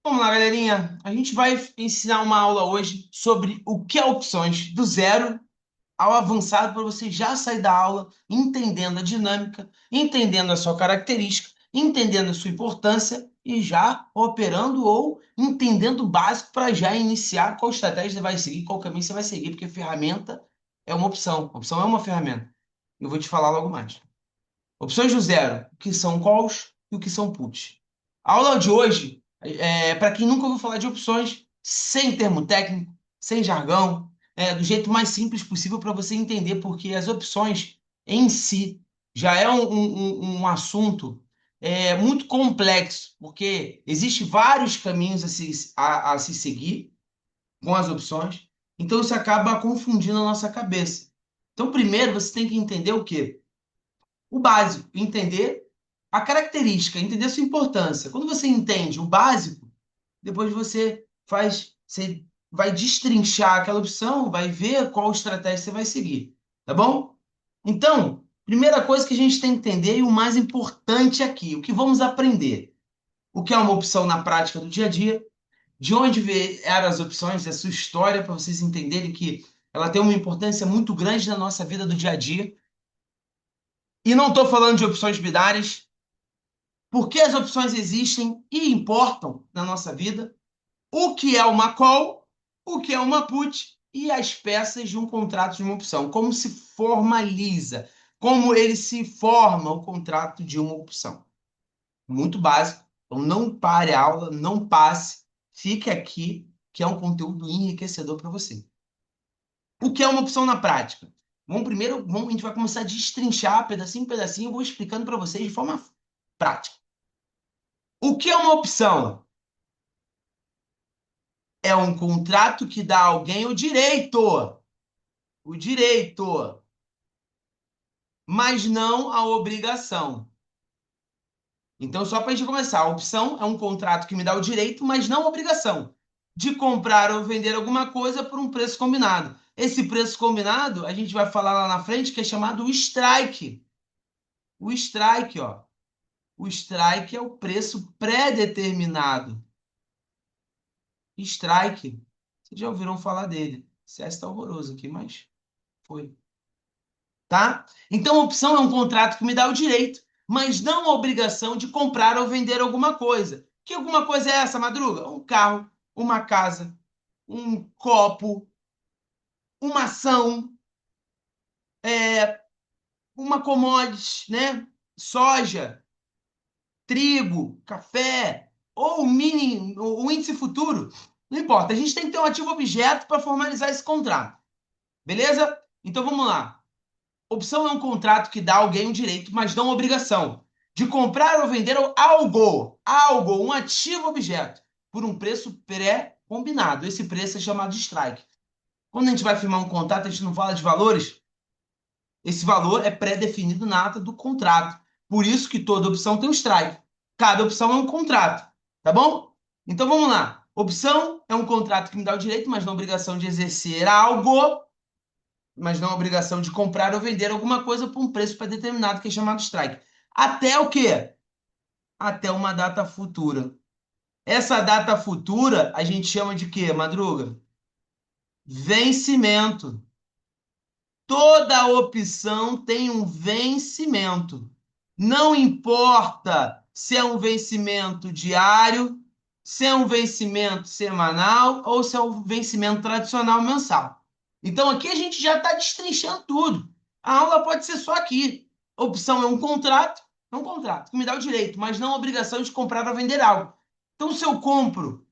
Vamos lá, galerinha. A gente vai ensinar uma aula hoje sobre o que é opções do zero ao avançado para você já sair da aula entendendo a dinâmica, entendendo a sua característica, entendendo a sua importância e já operando ou entendendo o básico para já iniciar qual estratégia você vai seguir, qual caminho você vai seguir, porque ferramenta é uma opção. Opção é uma ferramenta. Eu vou te falar logo mais. Opções do zero, o que são calls e o que são puts. A aula de hoje é para quem nunca ouviu falar de opções, sem termo técnico, sem jargão, do jeito mais simples possível para você entender, porque as opções em si já é um assunto muito complexo, porque existem vários caminhos a se seguir com as opções, então isso acaba confundindo a nossa cabeça. Então, primeiro você tem que entender o quê? O básico, entender a característica, entender a sua importância. Quando você entende o básico, depois você vai destrinchar aquela opção, vai ver qual estratégia você vai seguir, tá bom? Então, primeira coisa que a gente tem que entender e o mais importante aqui, o que vamos aprender? O que é uma opção na prática do dia a dia? De onde vieram as opções, a sua história, para vocês entenderem que ela tem uma importância muito grande na nossa vida do dia a dia. E não estou falando de opções binárias, por que as opções existem e importam na nossa vida, o que é uma call, o que é uma put e as peças de um contrato de uma opção, como se formaliza, como ele se forma o contrato de uma opção. Muito básico, então não pare a aula, não passe, fique aqui, que é um conteúdo enriquecedor para você. O que é uma opção na prática? A gente vai começar a destrinchar pedacinho por pedacinho, eu vou explicando para vocês de forma prática. O que é uma opção? É um contrato que dá a alguém o direito, mas não a obrigação. Então, só para a gente começar, a opção é um contrato que me dá o direito, mas não a obrigação, de comprar ou vender alguma coisa por um preço combinado. Esse preço combinado, a gente vai falar lá na frente, que é chamado strike. O strike, ó. O strike é o preço pré-determinado. Strike. Vocês já ouviram falar dele. O CS está horroroso aqui, mas foi. Tá? Então, a opção é um contrato que me dá o direito, mas não a obrigação de comprar ou vender alguma coisa. Que alguma coisa é essa, Madruga? Um carro, uma casa, um copo, uma ação, é, uma commodity, né? Soja, trigo, café, ou o índice futuro. Não importa, a gente tem que ter um ativo objeto para formalizar esse contrato. Beleza? Então vamos lá. Opção é um contrato que dá a alguém um direito, mas não uma obrigação, de comprar ou vender algo, um ativo objeto, por um preço pré-combinado. Esse preço é chamado de strike. Quando a gente vai firmar um contrato, a gente não fala de valores. Esse valor é pré-definido na ata do contrato. Por isso que toda opção tem um strike. Cada opção é um contrato, tá bom? Então vamos lá. Opção é um contrato que me dá o direito, mas não a obrigação de exercer algo, mas não a obrigação de comprar ou vender alguma coisa por um preço pré-determinado, que é chamado strike. Até o quê? Até uma data futura. Essa data futura a gente chama de quê, Madruga? Vencimento. Toda opção tem um vencimento. Não importa se é um vencimento diário, se é um vencimento semanal ou se é um vencimento tradicional mensal. Então aqui a gente já está destrinchando tudo. A aula pode ser só aqui. A opção é um contrato que me dá o direito, mas não a obrigação de comprar ou vender algo. Então, se eu compro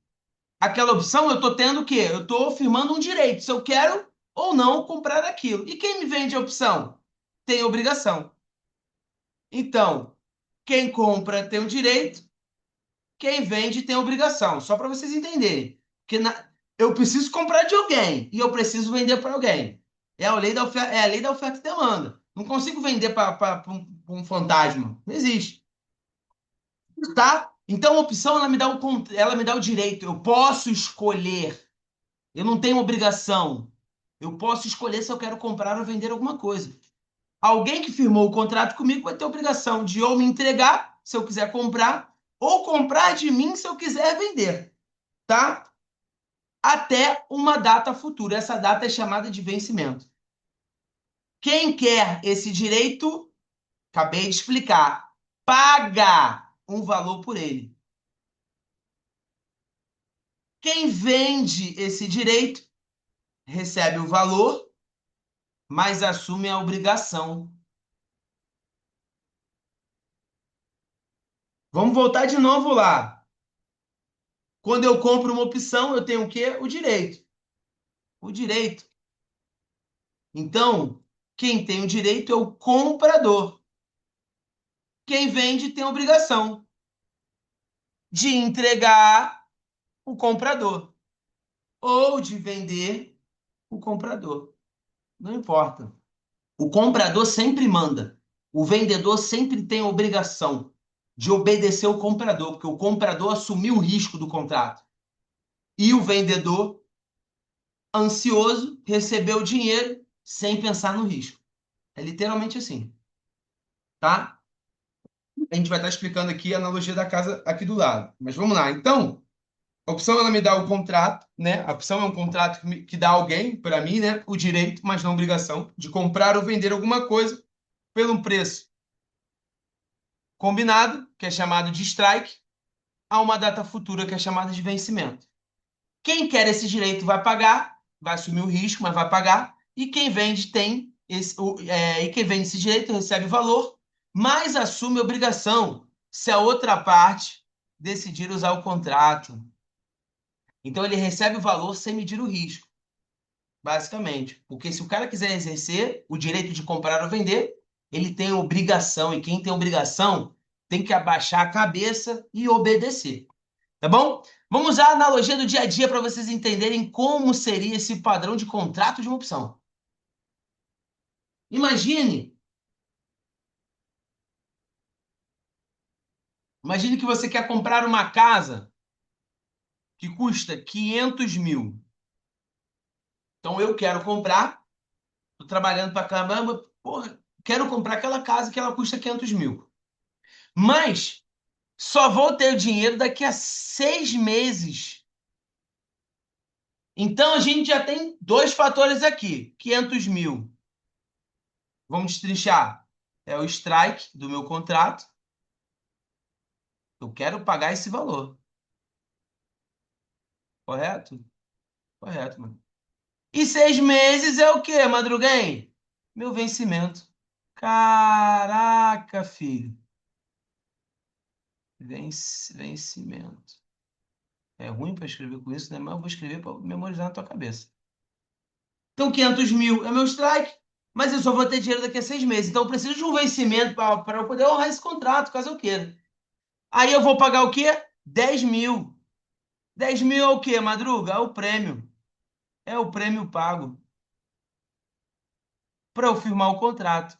aquela opção, eu estou tendo o quê? Eu estou firmando um direito. Se eu quero ou não comprar aquilo. E quem me vende a opção? Tem obrigação. Então, quem compra tem o direito, quem vende tem obrigação. Só para vocês entenderem. Eu preciso comprar de alguém e eu preciso vender para alguém. É a lei da oferta e demanda. Não consigo vender para um fantasma. Não existe. Tá? Então, a opção ela me dá o direito. Eu posso escolher. Eu não tenho obrigação. Eu posso escolher se eu quero comprar ou vender alguma coisa. Alguém que firmou o contrato comigo vai ter a obrigação de ou me entregar, se eu quiser comprar, ou comprar de mim se eu quiser vender. tá? Até uma data futura. Essa data é chamada de vencimento. Quem quer esse direito, acabei de explicar, paga um valor por ele. Quem vende esse direito recebe o valor, mas assume a obrigação. Vamos voltar de novo lá. Quando eu compro uma opção, eu tenho o quê? O direito. O direito. Então, quem tem o direito é o comprador. Quem vende tem a obrigação de entregar o comprador ou de vender o comprador. Não importa. O comprador sempre manda. O vendedor sempre tem a obrigação de obedecer o comprador, porque o comprador assumiu o risco do contrato. E o vendedor, ansioso, recebeu o dinheiro sem pensar no risco. É literalmente assim, tá? A gente vai estar explicando aqui a analogia da casa aqui do lado. Mas vamos lá. Então, a opção ela me dá o contrato, né? A opção é um contrato que dá a alguém, para mim, né, o direito, mas não a obrigação, de comprar ou vender alguma coisa pelo preço combinado, que é chamado de strike, a uma data futura, que é chamada de vencimento. Quem quer esse direito vai pagar, vai assumir o risco, mas vai pagar, e quem vende tem e quem vende esse direito recebe o valor, mas assume a obrigação se a outra parte decidir usar o contrato. Então ele recebe o valor sem medir o risco, basicamente. Porque se o cara quiser exercer o direito de comprar ou vender, ele tem obrigação, e quem tem obrigação tem que abaixar a cabeça e obedecer. Tá bom? Vamos usar a analogia do dia a dia para vocês entenderem como seria esse padrão de contrato de uma opção. Imagine, imagine que você quer comprar uma casa que custa 500 mil. Então eu quero comprar, estou trabalhando para caramba, porra, quero comprar aquela casa que ela custa 500 mil. Mas só vou ter o dinheiro daqui a 6 meses. Então a gente já tem dois fatores aqui: 500 mil. Vamos destrinchar. É o strike do meu contrato. Eu quero pagar esse valor. Correto? Correto, mano. E 6 meses é o quê, Madruguem? Meu vencimento. Caraca, filho. Vencimento. É ruim para escrever com isso, né? Mas eu vou escrever para memorizar na tua cabeça. Então, 500 mil é meu strike, mas eu só vou ter dinheiro daqui a 6 meses. Então, eu preciso de um vencimento para eu poder honrar esse contrato, caso eu queira. Aí eu vou pagar o quê? 10 mil. 10 mil é o quê, Madruga? É o prêmio. É o prêmio pago para eu firmar o contrato.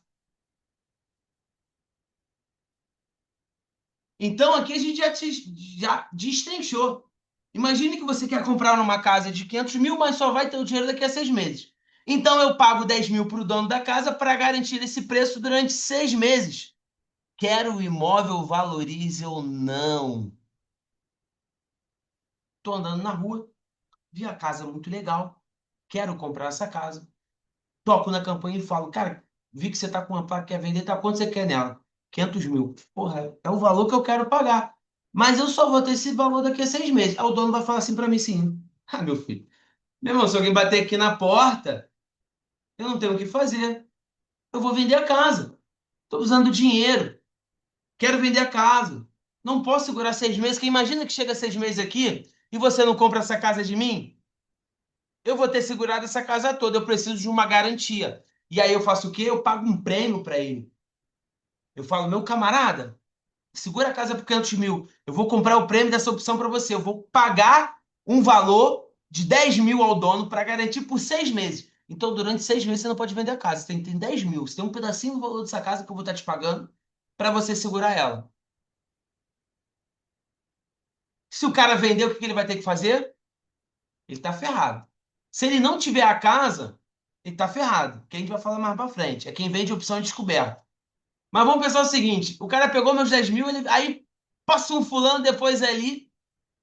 Então, aqui a gente já destrinchou. Imagine que você quer comprar uma casa de 500 mil, mas só vai ter o dinheiro daqui a 6 meses. Então, eu pago 10 mil para o dono da casa para garantir esse preço durante 6 meses. Quer o imóvel valorize ou não. Estou andando na rua, vi a casa muito legal, quero comprar essa casa. Toco na campanha e falo, cara, vi que você está com uma placa que quer vender, tá quanto você quer nela? 500 mil. Porra, é o valor que eu quero pagar. Mas eu só vou ter esse valor daqui a 6 meses. Aí o dono vai falar assim para mim, sim. Ah, meu filho. Meu irmão, se alguém bater aqui na porta, eu não tenho o que fazer. Eu vou vender a casa. Estou usando dinheiro. Quero vender a casa. Não posso segurar 6 meses, porque imagina que chega 6 meses aqui e você não compra essa casa de mim. Eu vou ter segurado essa casa toda. Eu preciso de uma garantia. E aí eu faço o quê? Eu pago um prêmio para ele. Eu falo, meu camarada, segura a casa por 500 mil. Eu vou comprar o prêmio dessa opção para você. Eu vou pagar um valor de 10 mil ao dono para garantir por 6 meses. Então, durante 6 meses, você não pode vender a casa. Você tem 10 mil. Você tem um pedacinho do valor dessa casa que eu vou estar te pagando para você segurar ela. Se o cara vender, o que ele vai ter que fazer? Ele está ferrado. Se ele não tiver a casa, ele está ferrado. Que a gente vai falar mais para frente. É quem vende opção de descoberta. Mas vamos pensar o seguinte: o cara pegou meus 10 mil, aí passa um fulano depois ali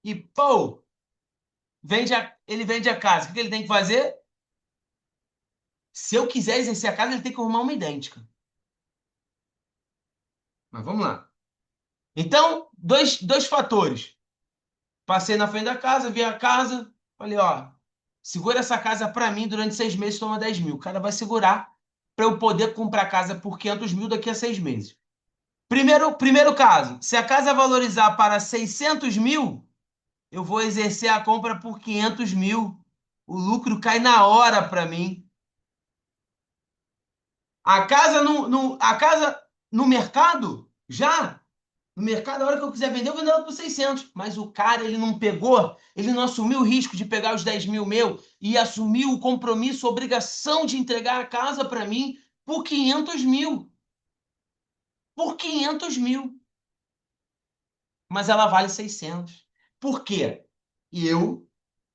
e pô! Ele vende a casa. O que que ele tem que fazer? Se eu quiser exercer a casa, ele tem que arrumar uma idêntica. Mas vamos lá. Então, dois fatores. Passei na frente da casa, vi a casa, falei, ó, segura essa casa para mim durante 6 meses, toma 10 mil. O cara vai segurar para eu poder comprar a casa por 500 mil daqui a 6 meses. Primeiro caso, se a casa valorizar para 600 mil, eu vou exercer a compra por 500 mil. O lucro cai na hora para mim. A casa no mercado, já. No mercado, a hora que eu quiser vender, eu vendo ela por 600. Mas o cara, ele não pegou, ele não assumiu o risco de pegar os 10 mil meu e assumiu o compromisso, a obrigação de entregar a casa para mim por 500 mil. Por 500 mil. Mas ela vale 600. Por quê? Eu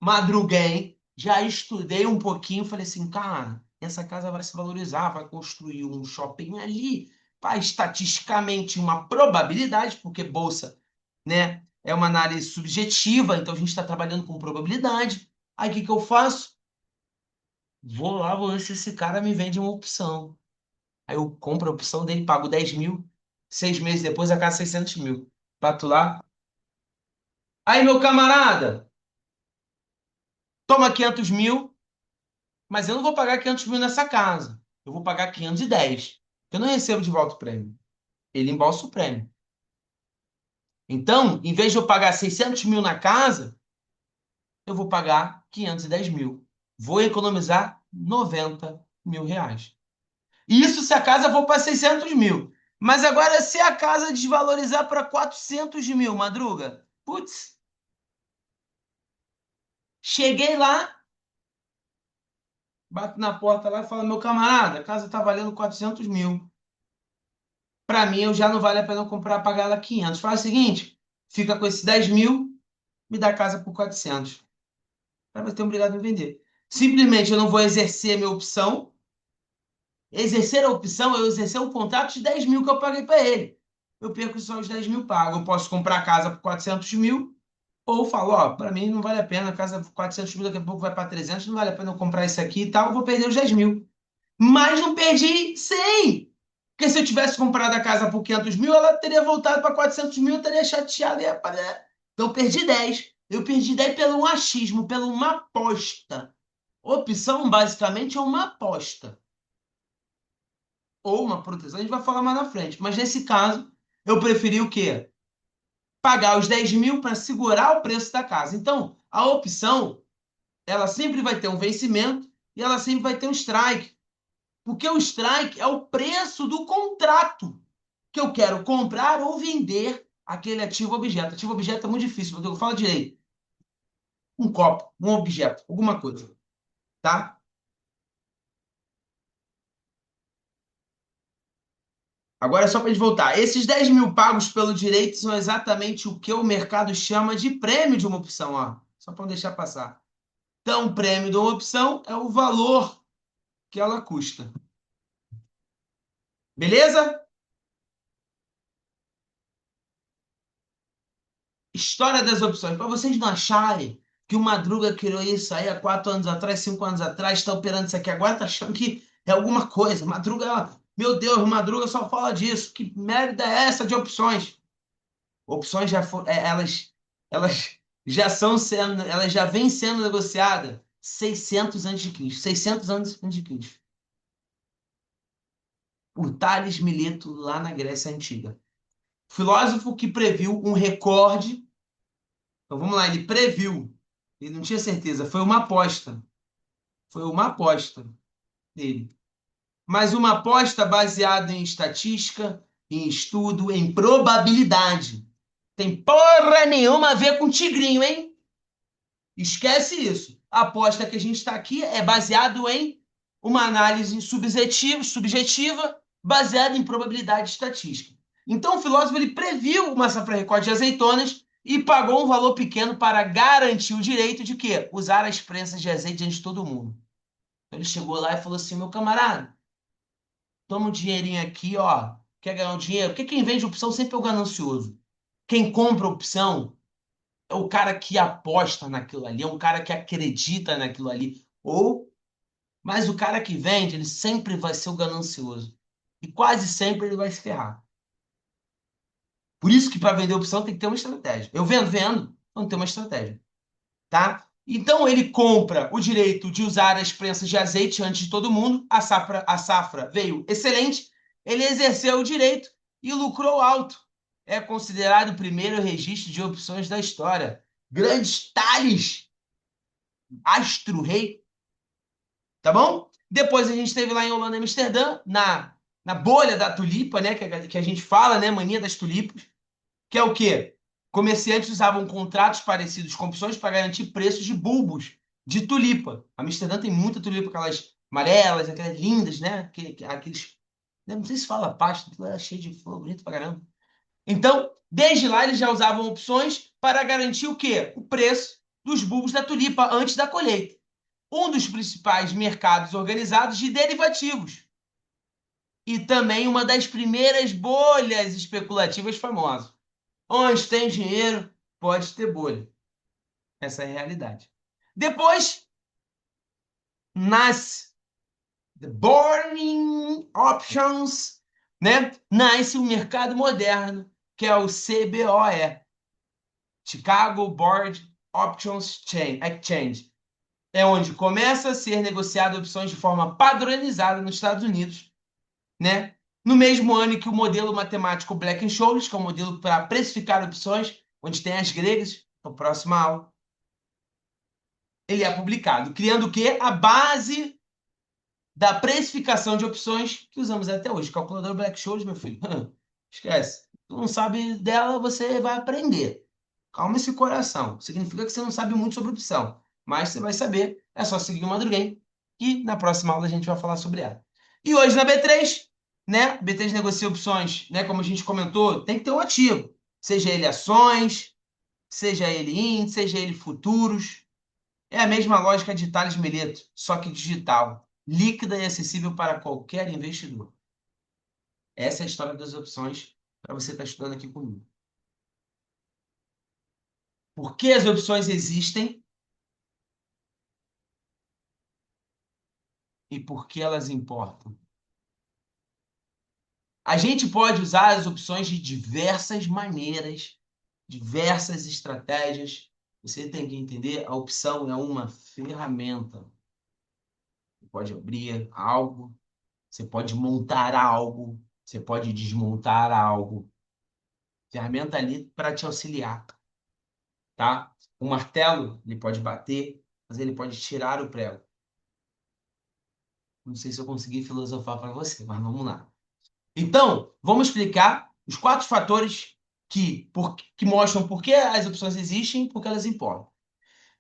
madruguei, já estudei um pouquinho, falei assim, cara, essa casa vai se valorizar, vai construir um shopping ali, estatisticamente uma probabilidade, porque bolsa, né, é uma análise subjetiva, então a gente está trabalhando com probabilidade. Aí o que que eu faço? Vou lá, vou ver se esse cara me vende uma opção. Aí eu compro a opção dele, pago 10 mil, 6 meses depois a casa 600 mil. Bato lá. Aí, meu camarada, toma 500 mil, mas eu não vou pagar 500 mil nessa casa. Eu vou pagar 510. Eu não recebo de volta o prêmio. Ele embolsa o prêmio. Então, em vez de eu pagar 600 mil na casa, eu vou pagar 510 mil. Vou economizar 90 mil reais. Isso se a casa for para 600 mil. Mas agora, se a casa desvalorizar para 400 mil, Madruga, putz, cheguei lá, bato na porta lá e falo, meu camarada, a casa está valendo 400 mil. Para mim, eu já não vale a pena eu comprar, pagar ela 500. Faz o seguinte, fica com esses 10 mil, me dá a casa por 400. Ela vai ter obrigado a me vender. Simplesmente eu não vou exercer a minha opção. Exercer a opção é eu exercer o contrato de 10 mil que eu paguei para ele. Eu perco só os 10 mil pago. Eu posso comprar a casa por 400 mil, ou falo, ó, para mim não vale a pena, a casa por 400 mil daqui a pouco vai para 300, não vale a pena eu comprar isso aqui e tal, eu vou perder os 10 mil. Mas não perdi 100. Porque se eu tivesse comprado a casa por 500 mil, ela teria voltado para 400 mil, eu teria chateado. Então eu perdi 10. Eu perdi 10 pelo um achismo, pela uma aposta. Opção, basicamente, é uma aposta. Ou uma proteção, a gente vai falar mais na frente. Mas nesse caso, eu preferi o quê? Pagar os 10 mil para segurar o preço da casa. Então, a opção, ela sempre vai ter um vencimento e ela sempre vai ter um strike. Porque o strike é o preço do contrato que eu quero comprar ou vender aquele ativo objeto. Ativo objeto é muito difícil, eu falo direito. Um copo, um objeto, alguma coisa, tá? Agora, só para gente voltar. Esses 10 mil pagos pelo direito são exatamente o que o mercado chama de prêmio de uma opção, ó. Só para não deixar passar. Então, o prêmio de uma opção é o valor que ela custa. Beleza? História das opções. Para vocês não acharem que o Madruga criou isso aí há 4 anos atrás, 5 anos atrás, está operando isso aqui agora, tá achando que é alguma coisa. Madruga, meu Deus, o Madruga só fala disso. Que merda é essa de opções? Opções já foram, elas já são sendo, elas já vêm sendo negociadas 600 antes de Cristo, 600 anos antes de Cristo, por Tales Mileto lá na Grécia Antiga. Filósofo que previu um recorde. Então vamos lá, ele previu. Ele não tinha certeza, foi uma aposta. Foi uma aposta dele. Mas uma aposta baseada em estatística, em estudo, em probabilidade. Tem porra nenhuma a ver com tigrinho, hein? Esquece isso. A aposta que a gente está aqui é baseado em uma análise subjetiva, baseada em probabilidade estatística. Então, o filósofo ele previu uma safra recorde de azeitonas e pagou um valor pequeno para garantir o direito de quê? Usar as prensas de azeite diante de todo mundo. Então, ele chegou lá e falou assim, meu camarada, toma um dinheirinho aqui, ó. Quer ganhar um dinheiro? Porque quem vende opção sempre é o ganancioso. Quem compra opção é o cara que aposta naquilo ali, é um cara que acredita naquilo ali. Mas o cara que vende, ele sempre vai ser o ganancioso. E quase sempre ele vai se ferrar. Por isso que para vender opção tem que ter uma estratégia. Eu vendo, não tem uma estratégia, tá? Então ele compra o direito de usar as prensas de azeite antes de todo mundo. A safra veio excelente. Ele exerceu o direito e lucrou alto. É considerado o primeiro registro de opções da história. Grandes Tales, astro-rei, tá bom? Depois a gente teve lá em Holanda e Amsterdã, na bolha da tulipa, né? Que a gente fala, né? Mania das tulipas. Que é o quê? Comerciantes usavam contratos parecidos com opções para garantir preços de bulbos de tulipa. Amsterdã tem muita tulipa, aquelas amarelas, aquelas lindas, né? Aqueles. Não sei se fala pasto, aquilo era cheio de flor, bonito pra caramba. Então, desde lá, eles já usavam opções para garantir o quê? O preço dos bulbos da tulipa antes da colheita. Um dos principais mercados organizados de derivativos. E também uma das primeiras bolhas especulativas famosas. Onde tem dinheiro, pode ter bolha. Essa é a realidade. Depois, nasce The Burning Options, né? Nasce o mercado moderno, que é o CBOE, Chicago Board Options Exchange. É onde começa a ser negociado opções de forma padronizada nos Estados Unidos, né? No mesmo ano que o modelo matemático Black-Scholes, que é um modelo para precificar opções, onde tem as gregas, a próxima aula, ele é publicado, criando o quê? A base da precificação de opções que usamos até hoje. Calculadora Black-Scholes, meu filho. Esquece. Tu não sabe dela, você vai aprender. Calma esse coração. Significa que você não sabe muito sobre opção, mas você vai saber. É só seguir o Madruguem e na próxima aula a gente vai falar sobre ela. E hoje na B3, né? B3 negocia opções, né? Como a gente comentou, tem que ter um ativo. Seja ele ações, seja ele índice, seja ele futuros. É a mesma lógica de Tales Mileto, só que digital, líquida e acessível para qualquer investidor. Essa é a história das opções para você estar estudando aqui comigo. Por que as opções existem e por que elas importam? A gente pode usar as opções de diversas maneiras, diversas estratégias. Você tem que entender, a opção é uma ferramenta. Você pode abrir algo, você pode montar algo, você pode desmontar algo. Ferramenta ali para te auxiliar, tá? O martelo, ele pode bater, mas ele pode tirar o prego. Não sei se eu consegui filosofar para você, mas vamos lá. Então, vamos explicar os 4 fatores que mostram por que as opções existem e por que elas importam.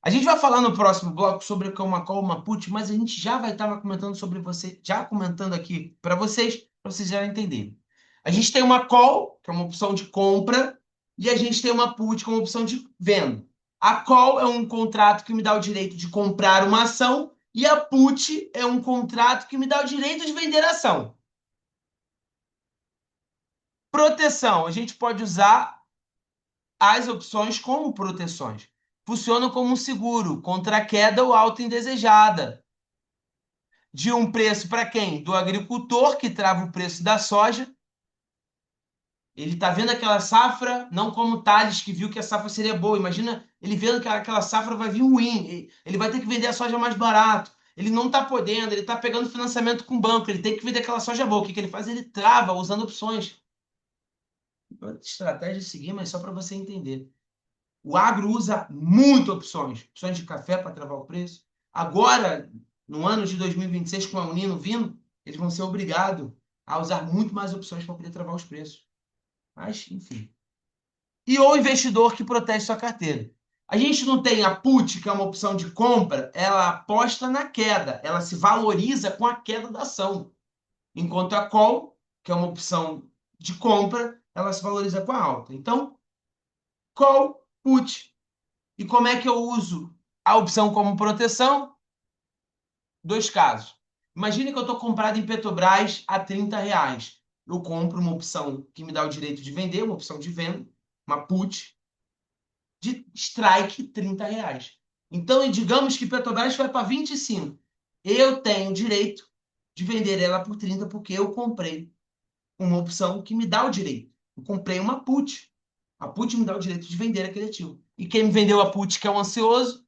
A gente vai falar no próximo bloco sobre o que é uma call, uma put, mas a gente já vai estar comentando sobre você, já comentando aqui para vocês já entenderem. A gente tem uma call, que é uma opção de compra, e a gente tem uma put, que é uma opção de venda. A call é um contrato que me dá o direito de comprar uma ação, e a put é um contrato que me dá o direito de vender a ação. Proteção, a gente pode usar as opções como proteções. Funcionam como um seguro contra a queda ou alta indesejada. De um preço para quem? Do agricultor que trava o preço da soja. Ele está vendo aquela safra, não como Tales, que viu que a safra seria boa. Imagina ele vendo que aquela safra vai vir ruim. Ele vai ter que vender a soja mais barato. Ele não está podendo, ele está pegando financiamento com o banco. Ele tem que vender aquela soja boa. O que que ele faz? Ele trava usando opções. Estratégia a seguir, mas só para você entender. O agro usa muito opções. Opções de café para travar o preço. Agora, no ano de 2026, com a Unino vindo, eles vão ser obrigados a usar muito mais opções para poder travar os preços. Mas, enfim. E o investidor que protege sua carteira. A gente não tem a put, que é uma opção de compra, ela aposta na queda, ela se valoriza com a queda da ação. Enquanto a call, que é uma opção de compra, ela se valoriza com a alta. Então, call, put. E como é que eu uso a opção como proteção? 2 casos. Imagine que eu estou comprado em Petrobras a R$ 30. Eu compro uma opção que me dá o direito de vender, uma opção de venda, uma put, de strike R$ 30. Então, digamos que Petrobras vai para 25. Eu tenho o direito de vender ela por 30 porque eu comprei uma opção que me dá o direito. Eu comprei uma put. A put me dá o direito de vender aquele ativo. E quem me vendeu a put, que é o ansioso,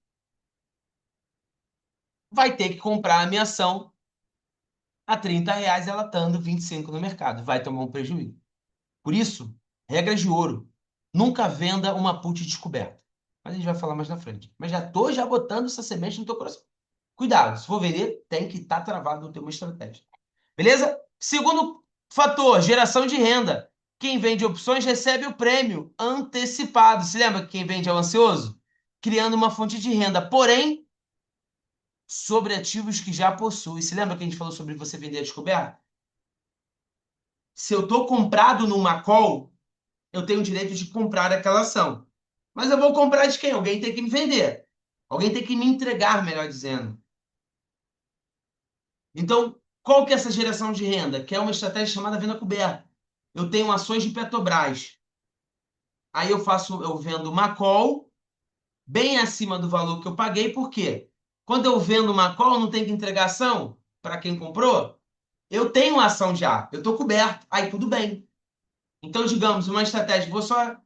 vai ter que comprar a minha ação a R$ 30, ela estando 25 no mercado. Vai tomar um prejuízo. Por isso, regras de ouro. Nunca venda uma put descoberta. Mas a gente vai falar mais na frente. Mas já botando essa semente no teu coração. Cuidado, se for vender, tem que estar travado no teu uma estratégia. Beleza? Segundo fator, geração de renda. Quem vende opções recebe o prêmio antecipado. Se lembra que quem vende é o ansioso? Criando uma fonte de renda, porém, sobre ativos que já possui. Se lembra que a gente falou sobre você vender a descoberta? Se eu estou comprado numa call, eu tenho o direito de comprar aquela ação. Mas eu vou comprar de quem? Alguém tem que me vender. Alguém tem que me entregar, melhor dizendo. Então, qual que é essa geração de renda? Que é uma estratégia chamada venda coberta. Eu tenho ações de Petrobras. Aí eu vendo uma call bem acima do valor que eu paguei, por quê? Quando eu vendo uma call, não tem que entregar ação para quem comprou? Eu tenho a ação já, eu estou coberto, aí tudo bem. Então, digamos, uma estratégia, vou só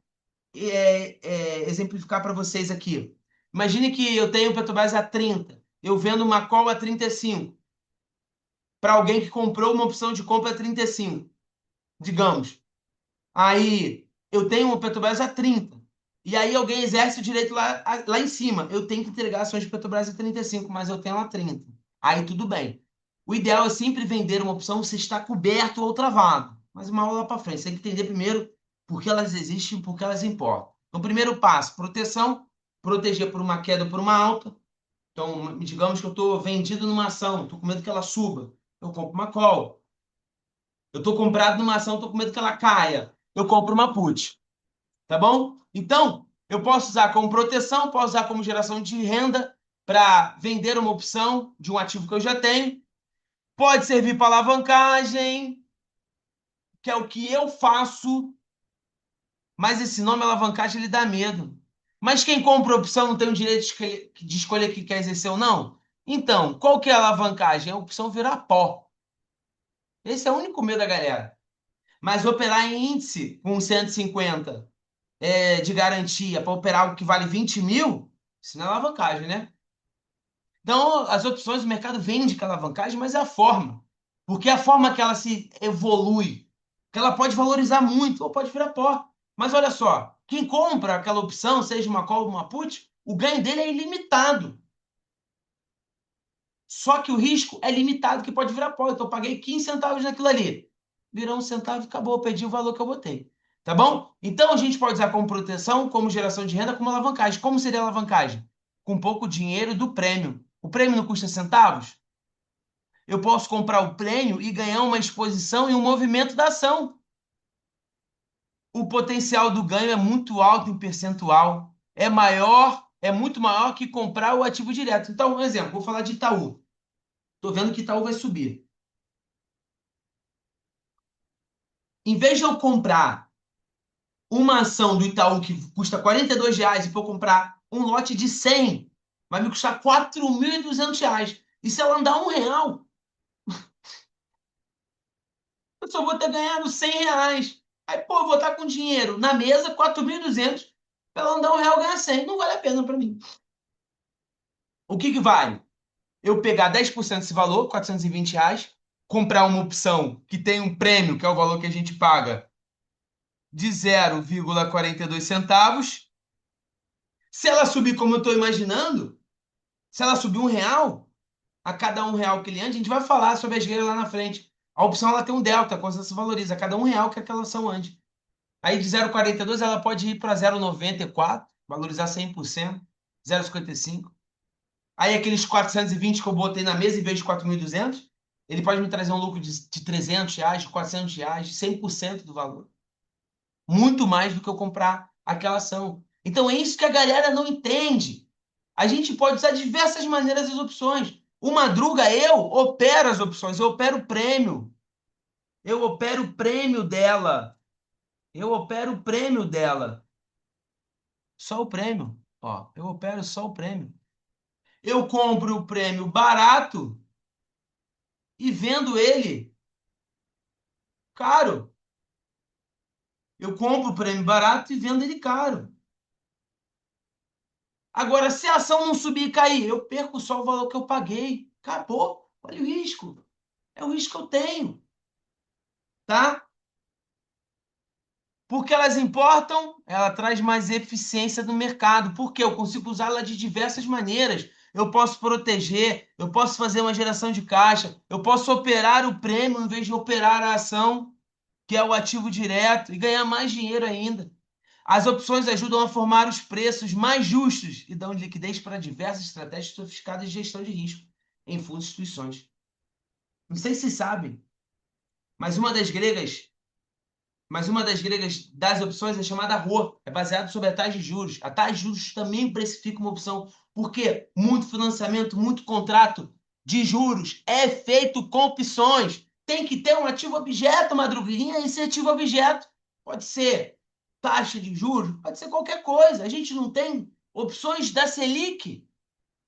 exemplificar para vocês aqui. Imagine que eu tenho o Petrobras a 30, eu vendo uma call a 35, para alguém que comprou uma opção de compra a 35, digamos. Aí eu tenho o Petrobras a 30. E aí alguém exerce o direito lá em cima. Eu tenho que entregar ações de Petrobras a 35, mas eu tenho a 30. Aí tudo bem. O ideal é sempre vender uma opção se está coberto ou travado. Mas uma aula lá para frente. Você tem que entender primeiro por que elas existem e por que elas importam. Então, primeiro passo, proteção. Proteger por uma queda ou por uma alta. Então, digamos que eu estou vendido numa ação, estou com medo que ela suba. Eu compro uma call. Eu estou comprado numa ação, estou com medo que ela caia. Eu compro uma put. Tá bom? Então, eu posso usar como proteção, posso usar como geração de renda para vender uma opção de um ativo que eu já tenho. Pode servir para alavancagem, que é o que eu faço, mas esse nome alavancagem ele dá medo. Mas quem compra opção não tem o direito de escolher que quer exercer ou não? Então, qual que é a alavancagem? É a opção virar pó. Esse é o único medo da galera. Mas operar em índice com 150 de garantia para operar algo que vale 20 mil, isso não é alavancagem, né? Então, as opções, o mercado vende com alavancagem, mas é a forma. Porque é a forma que ela se evolui. Que ela pode valorizar muito ou pode virar pó. Mas olha só, quem compra aquela opção, seja uma call ou uma put, o ganho dele é ilimitado. Só que o risco é limitado, que pode virar pó. Então, eu paguei 15 centavos naquilo ali. Virou um centavo e acabou, perdi o valor que eu botei. Tá bom? Então, a gente pode usar como proteção, como geração de renda, como alavancagem. Como seria a alavancagem? Com pouco dinheiro do prêmio. O prêmio não custa centavos? Eu posso comprar o prêmio e ganhar uma exposição e um movimento da ação. O potencial do ganho é muito alto em percentual. É maior, é muito maior que comprar o ativo direto. Então, um exemplo, vou falar de Itaú. Estou vendo que Itaú vai subir. Em vez de eu comprar uma ação do Itaú que custa R$ 42 e para eu comprar um lote de 100, vai me custar R$ 4.200. E se ela andar R$ 1, eu só vou ter ganhado R$ 100. Aí, pô, eu vou estar com dinheiro na mesa, 4.200, para ela andar R$ 1 ganhar 100. Não vale a pena para mim. O que que vale? Eu pegar 10% desse valor, R$ 420, comprar uma opção que tem um prêmio, que é o valor que a gente paga, de 0,42 centavos. Se ela subir como eu estou imaginando, se ela subir R$ 1, a cada R$ 1 que ele anda, a gente vai falar sobre as regras lá na frente. A opção ela tem um delta, quando ela se valoriza, a cada R$ 1 que aquela ação ande. Aí de 0,42 ela pode ir para 0,94, valorizar 100%, 0,55. Aí aqueles 420 que eu botei na mesa em vez de 4.200, ele pode me trazer um lucro de R$ 300, de R$ 400, de 100% do valor. Muito mais do que eu comprar aquela ação. Então é isso que a galera não entende. A gente pode usar diversas maneiras as opções. O Madruga, eu opero as opções, eu opero o prêmio. Eu opero o prêmio dela. Eu opero o prêmio dela. só o prêmio. Ó, eu opero só o prêmio. Eu compro o prêmio barato e vendo ele caro. Eu compro o prêmio barato e vendo ele caro. Agora, se a ação não subir e cair, eu perco só o valor que eu paguei. Acabou. Olha o risco. É o risco que eu tenho, tá? Porque elas importam, ela traz mais eficiência no mercado. Porque eu consigo usá-la de diversas maneiras. Eu posso proteger, eu posso fazer uma geração de caixa, eu posso operar o prêmio em vez de operar a ação, que é o ativo direto, e ganhar mais dinheiro ainda. As opções ajudam a formar os preços mais justos e dão liquidez para diversas estratégias sofisticadas de gestão de risco em fundos e instituições. Não sei se vocês sabem, mas uma das gregas das opções é chamada RO, é baseado sobre a taxa de juros. A taxa de juros também precifica uma opção, porque muito financiamento, muito contrato de juros é feito com opções. Tem que ter um ativo objeto, Madruguinha, esse ativo objeto pode ser taxa de juros, pode ser qualquer coisa. A gente não tem opções da Selic.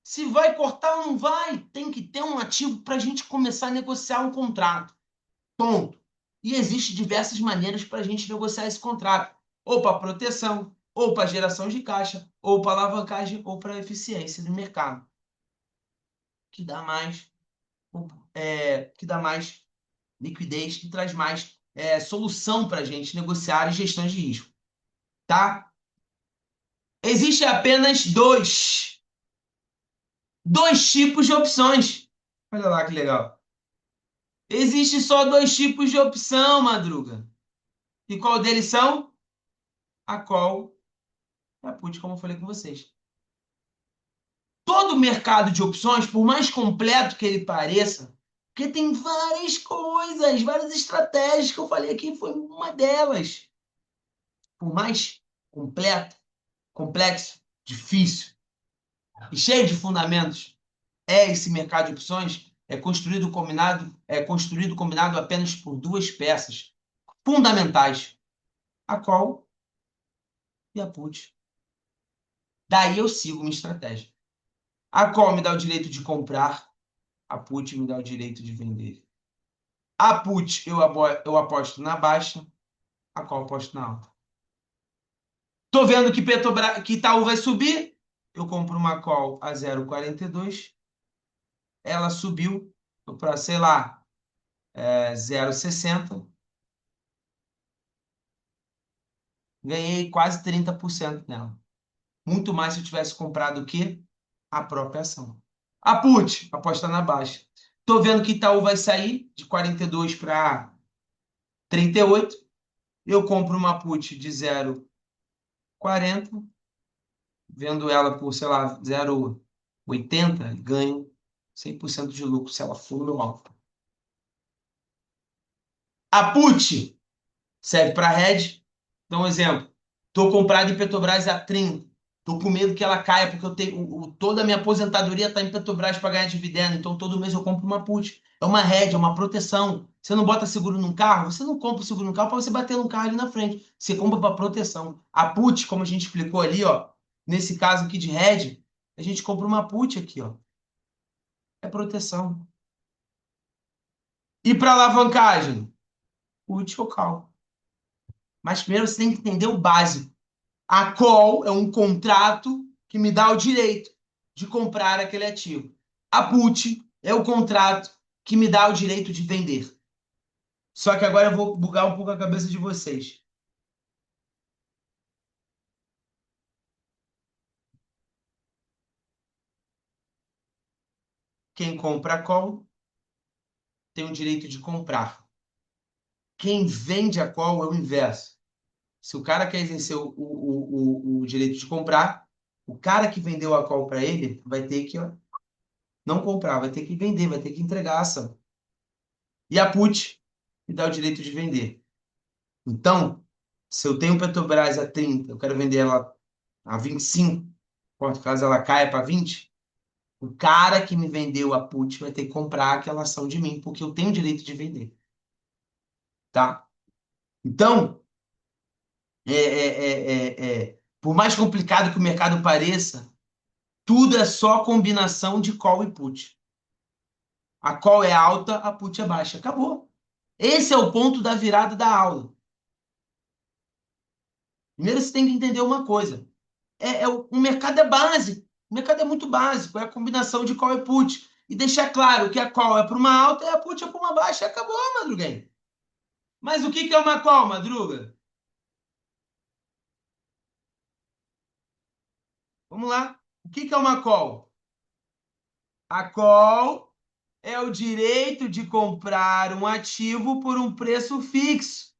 Se vai cortar ou não vai, tem que ter um ativo para a gente começar a negociar um contrato. Ponto. E existem diversas maneiras para a gente negociar esse contrato. Ou para proteção, ou para geração de caixa, ou para alavancagem, ou para eficiência do mercado. Que dá mais, que dá mais liquidez, que traz mais solução para a gente negociar e gestão de risco. Tá? Existem apenas dois tipos de opções. Olha lá que legal. Existe só dois tipos de opção, Madruga. E qual deles são? A call e a put, como eu falei com vocês. Todo mercado de opções, por mais completo que ele pareça, porque tem várias coisas, várias estratégias que eu falei aqui, foi uma delas. Por mais completo, complexo, difícil e cheio de fundamentos esse mercado de opções, é construído combinado apenas por duas peças fundamentais, a call e a put. Daí eu sigo uma estratégia. A call me dá o direito de comprar, a put me dá o direito de vender. A put eu aposto na baixa, a call eu aposto na alta. Tô vendo que que Itaú vai subir, eu compro uma call a 0,42, ela subiu para, sei lá, 0,60, ganhei quase 30% nela. Muito mais se eu tivesse comprado o quê? A própria ação. A put, aposta na baixa. Tô vendo que Itaú vai sair de 42 para 38. Eu compro uma put de 0,40, vendo ela por, sei lá, 0,80, ganho 100% de lucro se ela for no alto. A put serve para hedge. Então, um exemplo. Estou comprado em Petrobras a 30. Estou com medo que ela caia, porque eu tenho toda a minha aposentadoria está em Petrobras para ganhar dividendo. Então, todo mês eu compro uma put. É uma hedge, é uma proteção. Você não bota seguro num carro, você não compra o seguro num carro para você bater num carro ali na frente. Você compra para proteção. A put, como a gente explicou ali, ó, nesse caso aqui de hedge, a gente compra uma put aqui, ó. É proteção. E para alavancagem? Put ou call. Mas primeiro você tem que entender o básico. A call é um contrato que me dá o direito de comprar aquele ativo. A put é o contrato que me dá o direito de vender. Só que agora eu vou bugar um pouco a cabeça de vocês. Quem compra a call tem o direito de comprar. Quem vende a call é o inverso. Se o cara quer exercer o direito de comprar, o cara que vendeu a call para ele vai ter que, ó, não comprar, vai ter que vender, vai ter que entregar a ação. E a put me dá o direito de vender. Então, se eu tenho Petrobras a 30, eu quero vender ela a 25, caso ela caia para 20, o cara que me vendeu a put vai ter que comprar aquela ação de mim, porque eu tenho o direito de vender, tá? Então, Por mais complicado que o mercado pareça, tudo é só combinação de call e put. A call é alta, a put é baixa. Acabou. Esse é o ponto da virada da aula. Primeiro você tem que entender uma coisa. O mercado é básico. O mercado é muito básico. É a combinação de call e put. E deixar claro que a call é para uma alta e a put é para uma baixa. Acabou, Madruguinha. Mas o que é uma call, Madruga? Vamos lá. O que é uma call? A call é o direito de comprar um ativo por um preço fixo.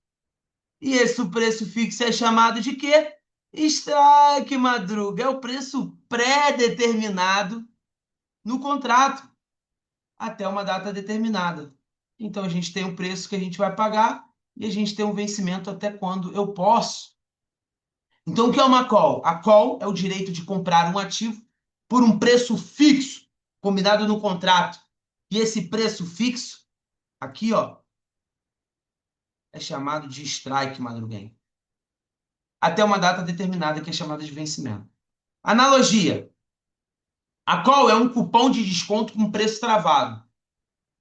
E esse preço fixo é chamado de quê? Strike, Madruga. É o preço pré-determinado no contrato até uma data determinada. Então a gente tem um preço que a gente vai pagar e a gente tem um vencimento até quando eu posso. Então o que é uma call? A call é o direito de comprar um ativo por um preço fixo, combinado no contrato. E esse preço fixo, aqui, ó, é chamado de strike, Madruguinha. Até uma data determinada que é chamada de vencimento. Analogia. A call é um cupom de desconto com preço travado.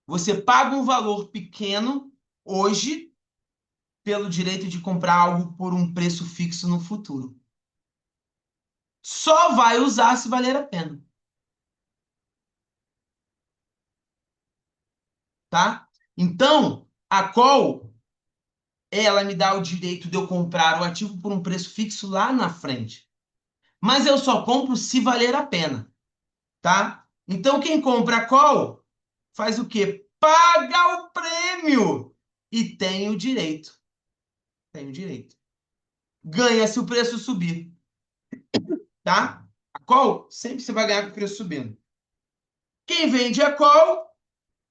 Você paga um valor pequeno hoje pelo direito de comprar algo por um preço fixo no futuro. Só vai usar se valer a pena, tá? Então, a call, ela me dá o direito de eu comprar o ativo por um preço fixo lá na frente. Mas eu só compro se valer a pena, tá? Então, quem compra a call faz o quê? Paga o prêmio e tem o direito. Tem o direito. Ganha se o preço subir, tá? A call sempre você vai ganhar com o preço subindo. Quem vende a call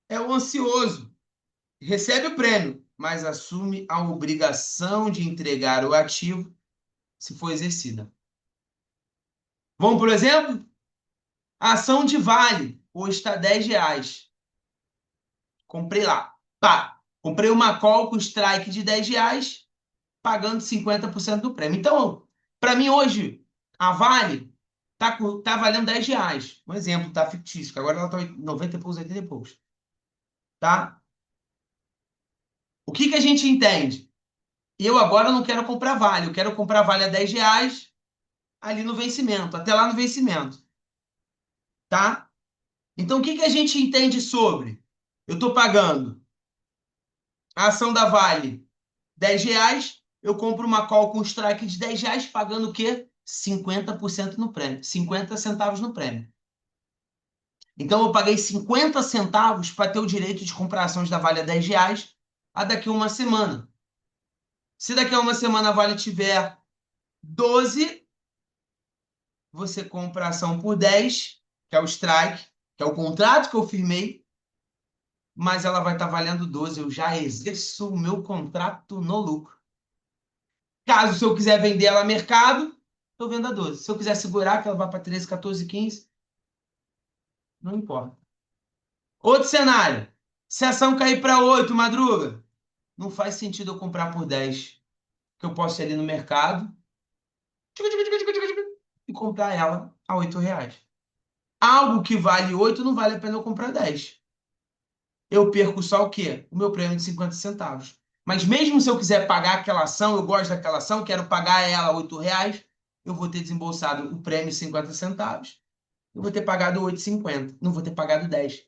é o ansioso. Recebe o prêmio, mas assume a obrigação de entregar o ativo se for exercida. Vamos, por exemplo? A ação de Vale, hoje está R$ 10. Comprei lá. Pá! Comprei uma call com strike de R$ 10, pagando 50% do prêmio. Então, para mim hoje, a Vale tá valendo R$ 10. Um exemplo, tá fictício, que agora ela tá 90 e poucos, 80 e poucos. Tá? O que que a gente entende? Eu agora não quero comprar Vale, eu quero comprar Vale a R$ 10 ali no vencimento, até lá no vencimento. Tá? Então, o que que a gente entende sobre? Eu estou pagando a ação da Vale R$ 10, eu compro uma call com strike de R$ 10, pagando o quê? 50% no prêmio, 50 centavos no prêmio. Então eu paguei 50 centavos para ter o direito de comprar ações da Vale a R$ 10 a daqui a uma semana. Se daqui a uma semana a Vale tiver 12, você compra a ação por 10, que é o strike, que é o contrato que eu firmei, mas ela vai estar valendo 12. Eu já exerço o meu contrato no lucro. Caso se eu quiser vender ela a mercado, eu vendo a 12. Se eu quiser segurar, que ela vai para 13, 14, 15, não importa. Outro cenário. Se a ação cair para 8, Madruga, não faz sentido eu comprar por 10, que eu posso ir ali no mercado e comprar ela a R$ 8. Algo que vale 8 não vale a pena eu comprar 10. Eu perco só o quê? O meu prêmio de 50 centavos. Mas mesmo se eu quiser pagar aquela ação, eu gosto daquela ação, quero pagar ela R$ 8, eu vou ter desembolsado o prêmio de 50 centavos. Eu vou ter pagado 8,50. Não vou ter pagado 10.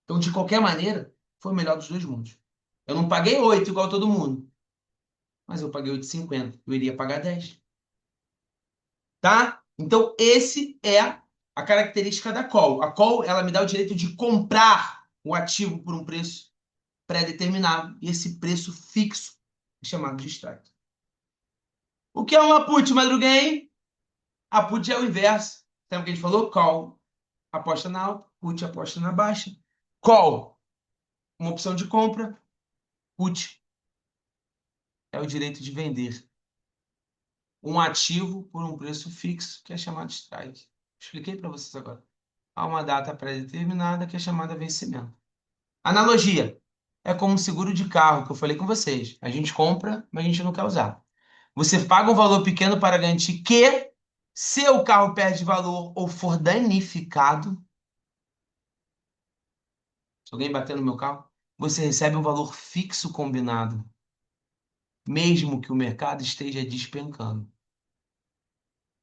Então, de qualquer maneira, foi o melhor dos dois mundos. Eu não paguei 8 igual todo mundo, mas eu paguei 8,50. Eu iria pagar 10. Tá? Então, esse é a característica da call. A call, ela me dá o direito de comprar o ativo por um preço pré-determinado. E esse preço fixo é chamado de strike. O que é uma put, Madruguinha? A put é o inverso. Lembra que a gente falou? Call, aposta na alta, put, aposta na baixa. Call, uma opção de compra. Put é o direito de vender um ativo por um preço fixo, que é chamado strike. Expliquei para vocês agora. Há uma data pré-determinada que é chamada vencimento. Analogia. É como um seguro de carro que eu falei com vocês. A gente compra, mas a gente não quer usar. Você paga um valor pequeno para garantir que Se o carro perde valor ou for danificado, se alguém bater no meu carro, você recebe um valor fixo combinado, mesmo que o mercado esteja despencando.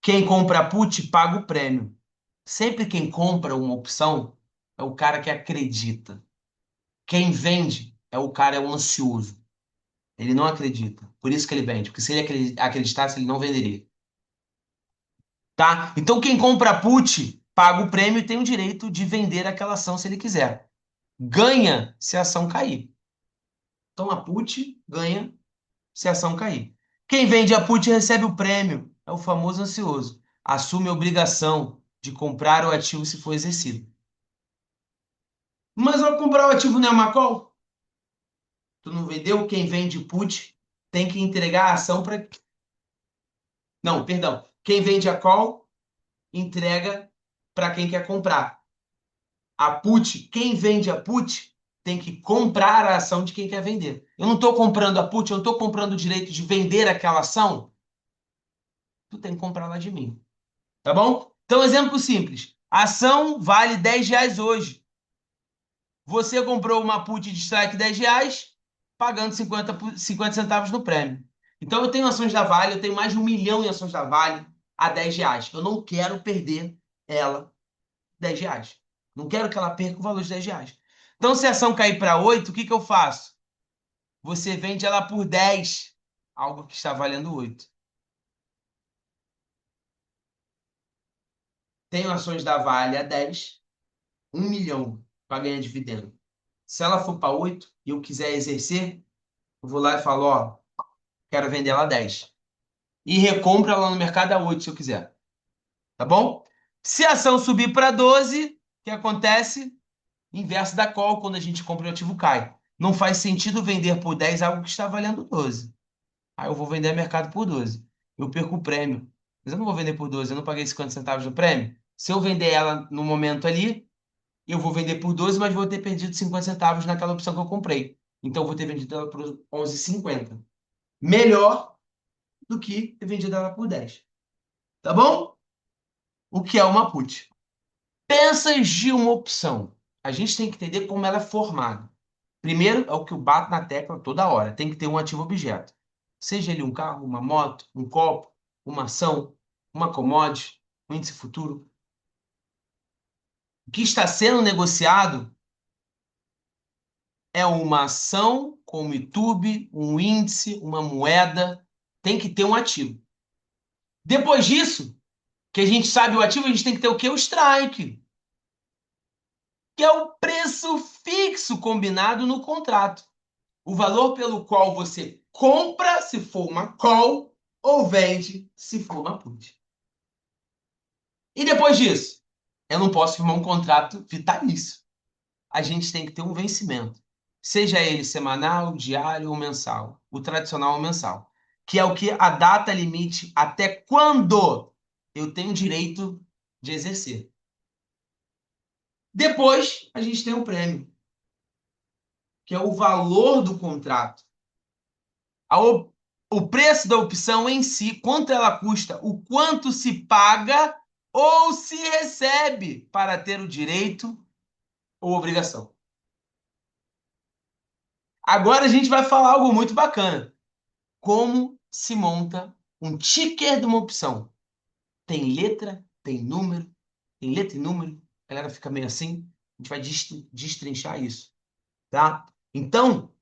Quem compra put paga o prêmio. Sempre quem compra uma opção é o cara que acredita. Quem vende é o cara ansioso. Ele não acredita. Por isso que ele vende. Porque se ele acreditasse, ele não venderia. Tá? Então quem compra put paga o prêmio e tem o direito de vender aquela ação se ele quiser. Ganha se a ação cair. Então a put ganha se a ação cair. Quem vende a put recebe o prêmio. É o famoso ansioso. Assume a obrigação de comprar o ativo se for exercido. Mas ao comprar o ativo não é uma call? Tu não vendeu? Quem vende put tem que entregar a ação para. Não, perdão. Quem vende a call entrega para quem quer comprar. A put, quem vende a put tem que comprar a ação de quem quer vender. Eu não estou comprando a put, eu não estou comprando o direito de vender aquela ação. Tu tem que comprar lá de mim. Tá bom? Então, exemplo simples. A ação vale R$ 10 hoje. Você comprou uma put de strike R$ 10, pagando 50 centavos no prêmio. Então, eu tenho ações da Vale, eu tenho mais de 1 milhão em ações da Vale a R$ 10. Eu não quero perder ela R$ 10. Não quero que ela perca o valor de R$ 10. Então, se a ação cair para 8, o que que eu faço? Você vende ela por 10, algo que está valendo 8. Tenho ações da Vale a 10, 1 milhão para ganhar dividendo. Se ela for para 8 e eu quiser exercer, eu vou lá e falo, ó, quero vender ela a 10. E recompro ela no mercado a 8 se eu quiser. Tá bom? Se a ação subir para 12, o que acontece? Inverso da call, quando a gente compra o ativo cai. Não faz sentido vender por 10 algo que está valendo 12. Aí eu vou vender a mercado por 12. Eu perco o prêmio. Mas eu não vou vender por 12, eu não paguei 50 centavos no prêmio. Se eu vender ela no momento ali, eu vou vender por 12, mas vou ter perdido 50 centavos naquela opção que eu comprei. Então eu vou ter vendido ela por 11,50. Melhor do que ter vendido ela por 10. Tá bom? O que é uma put? Peças de uma opção. A gente tem que entender como ela é formada. Primeiro, é o que eu bato na tecla toda hora. Tem que ter um ativo objeto. Seja ele um carro, uma moto, um copo, uma ação, uma commodity, um índice futuro. O que está sendo negociado é uma ação com um YouTube, um índice, uma moeda. Tem que ter um ativo. Depois disso, que a gente sabe o ativo, a gente tem que ter o quê? O strike, que é o preço fixo combinado no contrato. O valor pelo qual você compra se for uma call ou vende se for uma put. E depois disso, eu não posso firmar um contrato vitalício. A gente tem que ter um vencimento, seja ele semanal, diário ou mensal. O tradicional é o mensal, que é o que a data limite até quando eu tenho direito de exercer. Depois, a gente tem o prêmio, que é o valor do contrato. O preço da opção em si, quanto ela custa, o quanto se paga ou se recebe para ter o direito ou obrigação. Agora a gente vai falar algo muito bacana. Como se monta um ticker de uma opção? Tem letra, tem letra e número. A galera fica meio assim. A gente vai destrinchar isso, tá? Então,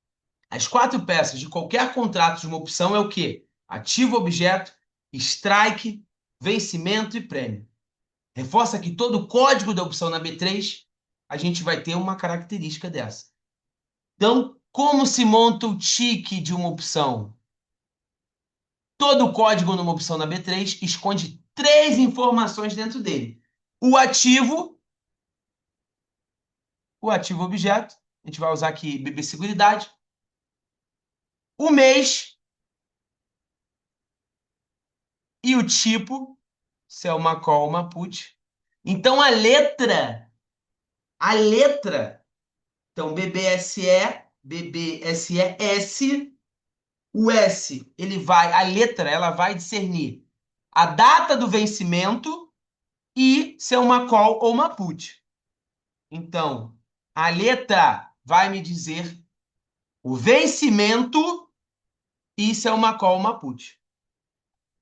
as 4 peças de qualquer contrato de uma opção é o quê? Ativo, objeto, strike, vencimento e prêmio. Reforça que todo o código da opção na B3, a gente vai ter uma característica dessa. Então, como se monta o tique de uma opção? Todo o código numa opção na B3 esconde 3 informações dentro dele. O ativo objeto, a gente vai usar aqui BB Seguridade, o mês e o tipo, se é uma call ou uma put. Então a letra, então BBSE, S, o S, a letra, ela vai discernir a data do vencimento e se é uma call ou uma put. Então, a letra vai me dizer o vencimento e se é uma call ou uma put,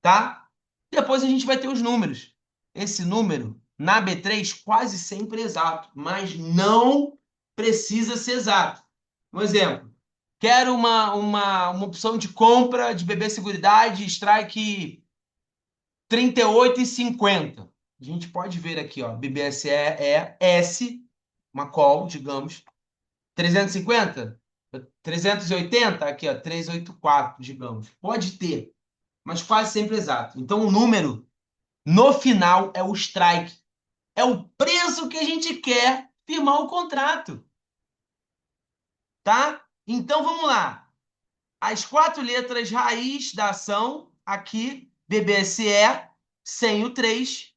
tá? Depois a gente vai ter os números. Esse número, na B3, quase sempre é exato, mas não precisa ser exato. Um exemplo, quero uma opção de compra de BB Seguridade, strike 38,50. A gente pode ver aqui, ó, BBSE é S, uma call, digamos, 350, 380, aqui, ó, 384, digamos. Pode ter, mas quase sempre exato. Então, o número no final é o strike. É o preço que a gente quer firmar o contrato, tá? Então, vamos lá. As quatro letras raiz da ação, aqui, BBSE, sem o 3,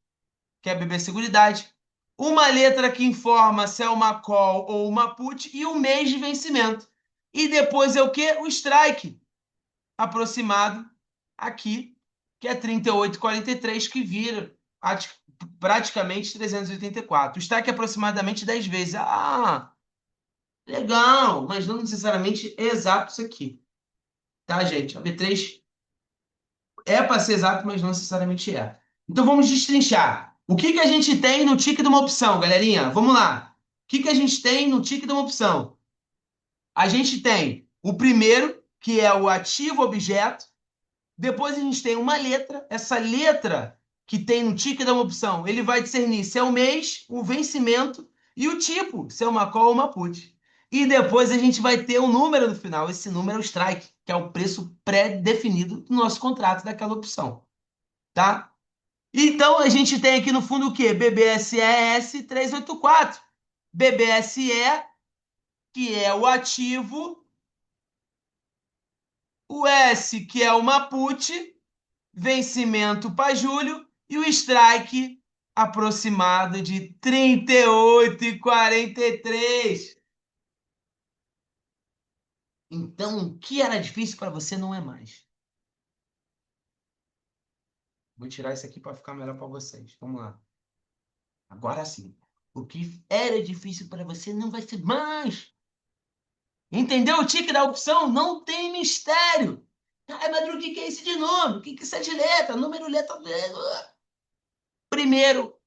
que é BB Seguridade. Uma letra que informa se é uma call ou uma put e o mês de vencimento. E depois é o quê? O strike aproximado aqui, que é 38,43, que vira praticamente 384. O strike é aproximadamente 10 vezes. Ah, legal, mas não necessariamente é exato isso aqui. Tá, gente? A B3 é para ser exato, mas não necessariamente é. Então vamos destrinchar. O que que a gente tem no tique de uma opção, galerinha? Vamos lá. O que que a gente tem no tique de uma opção? A gente tem o primeiro, que é o ativo objeto. Depois a gente tem uma letra. Essa letra que tem no tique de uma opção, ele vai discernir se é o mês, o vencimento e o tipo, se é uma call ou uma put. E depois a gente vai ter um número no final. Esse número é o strike, que é o preço pré-definido do nosso contrato daquela opção, tá? Então a gente tem aqui no fundo o quê? BBSES 384. BBSE, que é o ativo, o S, que é uma put, vencimento para julho, e o strike aproximado de 38,43. Então, o que era difícil para você não é mais. Vou tirar isso aqui para ficar melhor para vocês. Vamos lá. Agora sim. O que era difícil para você não vai ser mais. Entendeu o tique da opção? Não tem mistério. Ai, Madruga, o que que é isso de nome? O que que isso é de letra? Número, letra. Primeiro,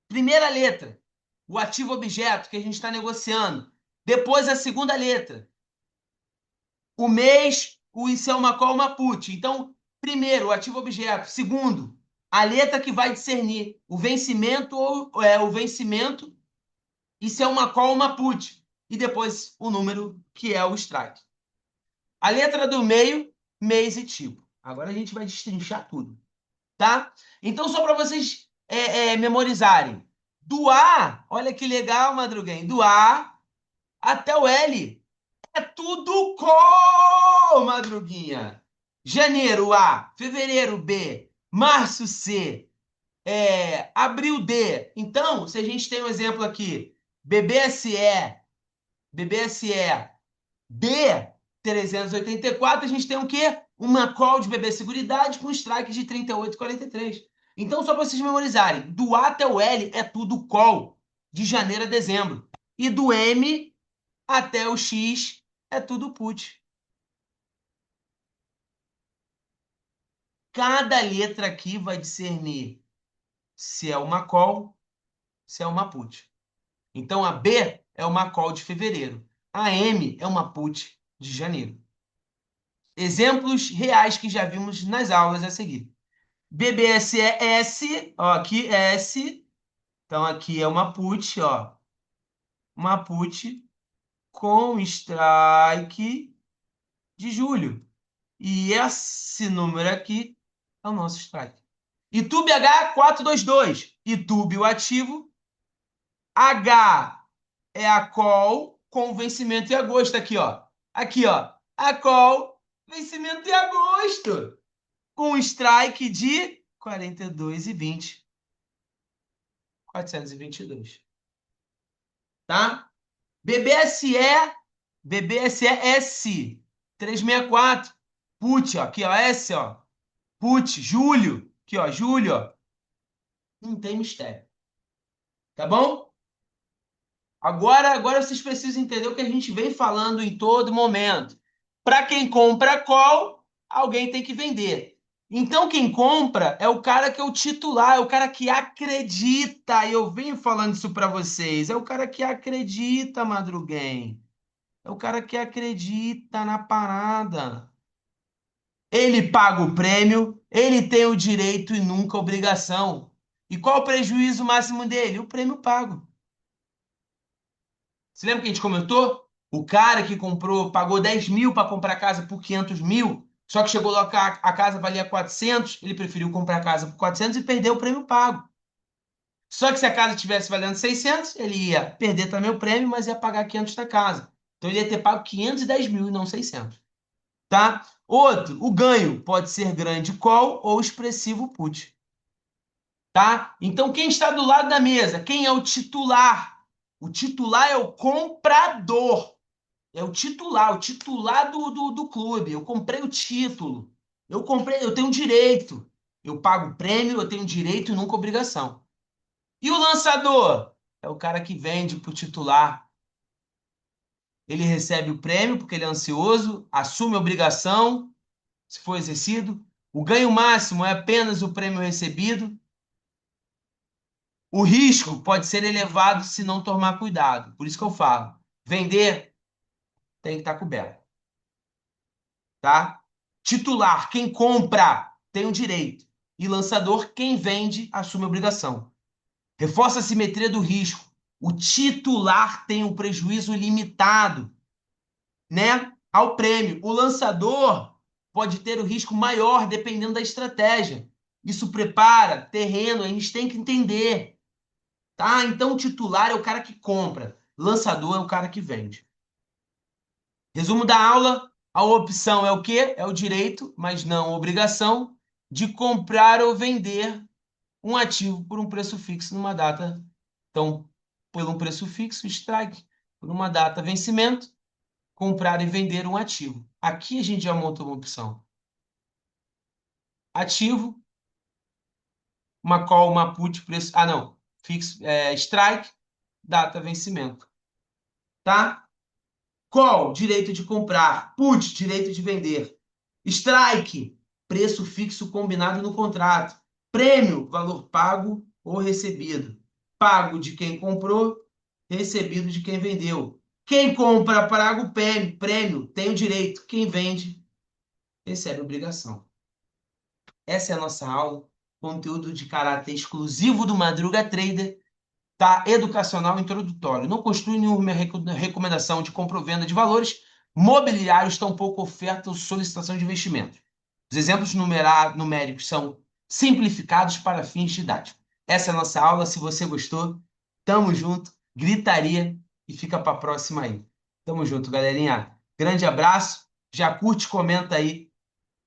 primeira letra, o ativo objeto que a gente está negociando. Depois a segunda letra, o mês, o isso é uma call, uma put. Então, primeiro, o ativo objeto. Segundo, a letra que vai discernir o vencimento ou o vencimento, isso é uma call, uma put. E depois o número que é o strike. A letra do meio, mês e tipo. Agora a gente vai destrinchar tudo, tá? Então, só para vocês memorizarem. Do A, olha que legal, Madruguem. Do A até o L. É tudo com, Madruguinha. Janeiro, A. Fevereiro, B. Março, C. Abril, D. Então, se a gente tem um exemplo aqui, BBSE, BBSE, B 384, a gente tem o quê? Uma call de BB Seguridade com strike de 38,43. Então, só para vocês memorizarem, do A até o L é tudo call, de janeiro a dezembro. E do M até o X é tudo put. Cada letra aqui vai discernir se é uma call, se é uma put. Então, a B é uma call de fevereiro. A M é uma put de janeiro. Exemplos reais que já vimos nas aulas a seguir. BBSS, ó, aqui S, então aqui é uma put, ó, uma put com strike de julho. E esse número aqui é o nosso strike. YouTube H422, YouTube o ativo, H é a call com vencimento em agosto, aqui, ó, a call, vencimento em agosto, com strike de 42,20. 422. Tá? BBSE, BBSES 364. Put, ó, aqui, ó, S, ó. Put, julho. Aqui, ó, Júlio, ó, não tem mistério. Tá bom? Agora vocês precisam entender o que a gente vem falando em todo momento. Para quem compra call, alguém tem que vender. Então, quem compra é o cara que é o titular, é o cara que acredita. E eu venho falando isso para vocês. É o cara que acredita, Madruguem. É o cara que acredita na parada. Ele paga o prêmio, ele tem o direito e nunca a obrigação. E qual o prejuízo máximo dele? O prêmio pago. Você lembra que a gente comentou? O cara que comprou, pagou 10 mil para comprar a casa por 500 mil, só que chegou lá que a casa valia 400, ele preferiu comprar a casa por 400 e perdeu o prêmio pago. Só que se a casa tivesse valendo 600, ele ia perder também o prêmio, mas ia pagar 500 da casa. Então ele ia ter pago 510 mil e não 600. Tá? Outro, o ganho pode ser grande call ou expressivo put. Tá? Então quem está do lado da mesa? Quem é o titular? O titular é o comprador. É o titular do clube. Eu comprei o título. Eu comprei, eu tenho direito. Eu pago o prêmio, eu tenho direito e nunca obrigação. E o lançador? É o cara que vende para o titular. Ele recebe o prêmio porque ele é ansioso, assume a obrigação, se for exercido. O ganho máximo é apenas o prêmio recebido. O risco pode ser elevado se não tomar cuidado. Por isso que eu falo, vender tem que estar coberto, tá? Titular, quem compra tem o direito. E lançador, quem vende assume a obrigação. Reforça a simetria do risco. O titular tem um prejuízo limitado, né, ao prêmio. O lançador pode ter o risco maior dependendo da estratégia. Isso prepara terreno, a gente tem que entender, tá? Então o titular é o cara que compra, lançador é o cara que vende. Resumo da aula: a opção é o quê? É o direito, mas não a obrigação, de comprar ou vender um ativo por um preço fixo numa data. Então, por um preço fixo, strike. Por uma data vencimento, comprar e vender um ativo. Aqui a gente já montou uma opção. Ativo, uma call, uma put, preço. Ah, não. Fixo, strike, data vencimento. Tá? Call, direito de comprar. Put, direito de vender. Strike, preço fixo combinado no contrato. Prêmio, valor pago ou recebido. Pago de quem comprou, recebido de quem vendeu. Quem compra paga o prêmio, tem o direito. Quem vende, recebe a obrigação. Essa é a nossa aula. Conteúdo de caráter exclusivo do Madruga Trader, tá? Educacional introdutório. Não constitui nenhuma recomendação de compra ou venda de valores mobiliários, tampouco oferta ou solicitação de investimento. Os exemplos numéricos são simplificados para fins didáticos. Essa é a nossa aula. Se você gostou, tamo junto, gritaria e fica para a próxima aí. Tamo junto, galerinha. Grande abraço. Já curte, comenta aí